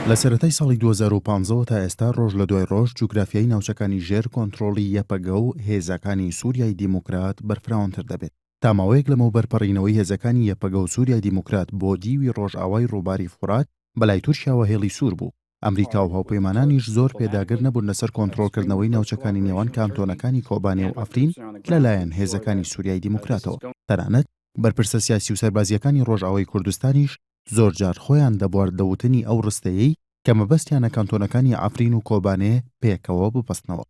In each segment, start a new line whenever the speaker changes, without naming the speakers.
لە سەرەتای ساڵی 2015 تا ئێستا ڕۆژ لە دوای ڕۆژ جوگرافیای ناوچەکانی ژێر کۆنتڕۆڵی یەپەگە و هێزەکانی سووریای دیموکرات بەرفراوانتر دەبێت. تا ماوەیەک لەمەوبەر بەرپەڕینەوەی هێزەکانی یەپەگە و سووریای دیموکرات بۆ دیوی ڕۆژئاوای ڕووباری فورات بەلای تورکیاوە هێڵی سوور بوو. ئەمریکا و هاوپەیمانانیش زۆر پێداگر نەبوون لەسەر کۆنتڕۆڵکردنەوەی ناوچەکانی نێوان کانتۆنەکانی کۆبانێ و ئەفرین لەلایەن هێزەکانی سووریای دیموکراتەوە. تەنانەت بەرپرسە سیاسی و سەربازیەکانی ڕۆژئاوای کوردستانیش زۆر جار خۆیان دەبوارد دەوتنی ئەو ڕستەیەی کە مەبەستیانە کانتۆنەکانی ئەفرین و کۆبانێ پێکەوە ببەستنەوە.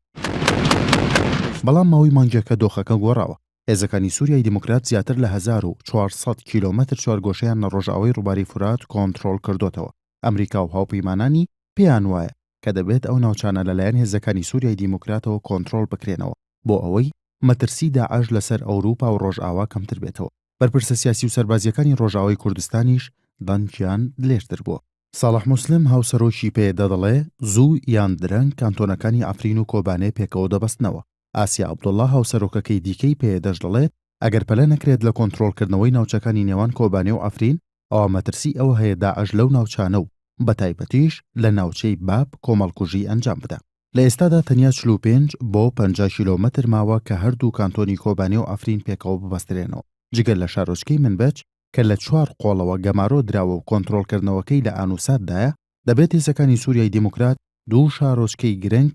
بەڵام ماوەی مانگێکە دۆخەکە گۆڕاوە. هێزەکانی سووریای دیموکرات زیاتر لە 1400 کیلۆمەتر چوارگۆشەیان لە ڕۆژئاوای ڕووباری فورات کۆنتڕۆڵ کردوتەوە. ئەمریکا و هاوپەیمانانی پێیان وایە کە دەبێت ئەو ناوچانە لەلایەن هێزەکانی سووریای دیموکراتەوە کۆنتڕۆڵ بکرێنەوە بۆ ئەوەی مەترسی داعش لەسەر ئەوروپا و ڕۆژئاوا کەمتر بێتەوە. بەرپرسە سیاسی و سەربازیەکانی ڕۆژئاوای کوردستانیش دەنگیان درێژتر بووە. ساڵح موسلم هاوسەرۆکی پێدا دەڵێ زوو یان درەنگ کانتۆنەکانی ئەفرین و کۆبانێ پێکەوە دەبەستنەوە. ئاسیا عەبدوڵڵا هاوسەرۆکەکەی دیکەی پێدەش دەڵێت ئەگەر پەلە نەکرێت لە کۆنتڕۆڵکردنەوەی ناوچەکانی نێوان کۆبانێ و ئەفرین ئەوە مەترسی ئەوە هەیە داعش لەو ناوچانە و بەتایبەتیش لە ناوچەی باب کۆمەڵکوژی ئەنجام بدە. لە ئێستادا تەنیا 45 بۆ 50 کیلۆمەتر ماوە کە هەردوو کانتۆنی کۆبانێ و ئەفرین پێکەوە ببەسترێنەوە. جگەر لە شارۆچکەی منبەج کە لە 4 قۆڵەوە گەمارۆ دراوە و کۆنتڕۆڵکردنەوەکەی لە ئانوساتدایە دەبێت هێزەکانی سووریای دیموکرات دوو شارۆچکەی گرنگ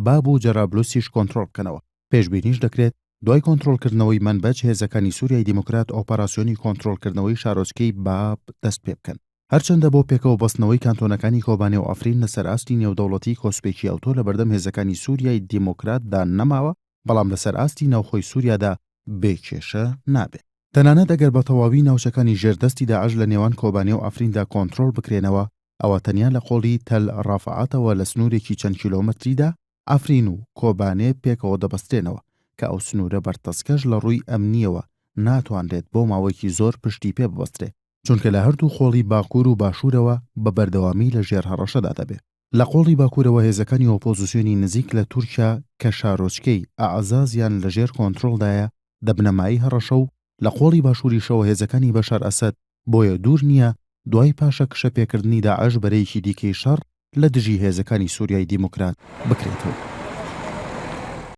باب و جەرابلوسیش کۆنتڕۆڵ بکەنەوە. پێشبینیش دەکرێت دوای کۆنتڕۆڵکردنەوەی منبەج هێزەکانی سووریای دیموکرات ئۆپەراسیۆنی کۆنتڕۆڵکردنەوەی شارۆچکەی باب دەست پێ بکەن. هەرچەندە بۆ پێکەوە بەستنەوەی کانتۆنەکانی کۆبانێ و ئەفرین لەسەر ئاستی نێودەوڵەتی کۆسپێکی ئەوتۆ لە بەردەم هێزەکانی سووریای دیموکراتدا نەماوە، بەڵام لەسەر ئاستی ناوخۆی سووریادا بێکێشە نابێت. تەنانەت ئەگەر بە تەواوی ناوچەکانی ژێردەستی داعش لە نێوان کۆبانێ و ئەفریندا کۆنتڕۆڵ بکرێنەوە، ئەوە تەنیا لە قۆڵی تەل ڕافعاتەوە لە سنوورێکی چەند کیلۆمەتریدا ئەفرین و کۆبانێ پێکەوە دەبەسترێنەوە کە ئەو سنوورە بەرتەسکەش لە ڕووی ئەمنیەوە ناتوانرێت بۆ ماوەیەکی زۆر پشتی پێ ببەسترێ، چونکە لە هەردوو خۆڵی باکوور و باشوورەوە بە بەردەوامی لە ژێر هەڕەشەدا دەبێت. لە قۆڵی باکوورەوە هێزەکانی ئۆپۆزیسیۆنی نزیک لە تورکیا کە شارۆچکەی ئەعزازیان لە ژێر کۆنتڕۆڵدایە دەبنەمایی هەڕەشە و لە قۆڵی باشووریشەوە هێزەکانی بەشار ئەسەد بۆیە دوور نییە دوای پاشە کشەپێکردنی داعش بەرەیەکی دیکەی شەڕ لە دژی هێزەکانی سووریای دیموکرات بکرێتەوە.